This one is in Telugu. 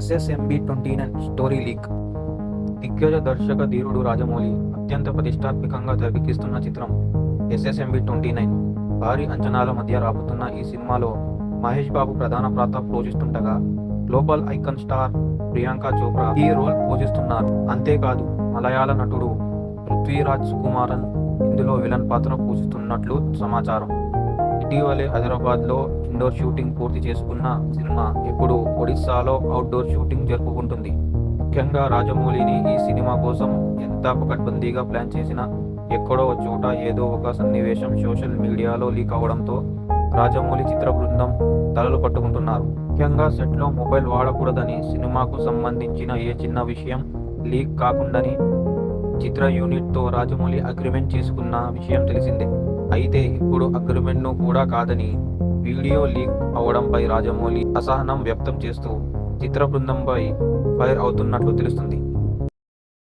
SSMB-29 story leak. దిగ్గజ దర్శక ధీరుడు రాజమౌళి అత్యంత ప్రతిష్టాత్మకంగా తెరకెక్కిస్తున్న చిత్రం SSMB-29. భారీ అంచనాల మధ్య రాబోతున్న ఈ సినిమాలో మహేష్ బాబు ప్రధాన పాత్ర పోషిస్తుండగా global icon star Priyanka Chopra ఈ రోల్ పోషిస్తున్నారు. అంతేకాదు మలయాళ నటుడు పృథ్వీరాజ్ సుకుమారన్ ఇందులో విలన్ పాత్ర పోషిస్తున్నట్లు సమాచారం. ఇటీవలే హైదరాబాద్లో ఇండోర్ షూటింగ్ పూర్తి చేసుకున్న సినిమా ఇప్పుడు ఒడిస్సాలో అవుట్డోర్ షూటింగ్ జరుపుకుంటుంది. ముఖ్యంగా రాజమౌళిని ఈ సినిమా కోసం ఎంత పకడ్బందీగా ప్లాన్ చేసినా ఎక్కడో చోట ఏదో ఒక సన్నివేశం సోషల్ మీడియాలో లీక్ అవడంతో రాజమౌళి చిత్ర బృందం తలలు పట్టుకుంటున్నారు. ముఖ్యంగా సెట్లో మొబైల్ వాడకూడదని, సినిమాకు సంబంధించిన ఏ చిన్న విషయం లీక్ కాకుండాని చిత్ర యూనిట్తో రాజమౌళి అగ్రిమెంట్ చేసుకున్న విషయం తెలిసిందే. అయితే ఇప్పుడు అగ్రిమెంట్ను కూడా కాదని వీడియో లీక్ అవడంపై రాజమౌళి అసహనం వ్యక్తం చేస్తూ చిత్ర బృందంపై ఫైర్ అవుతున్నట్లు తెలుస్తుంది.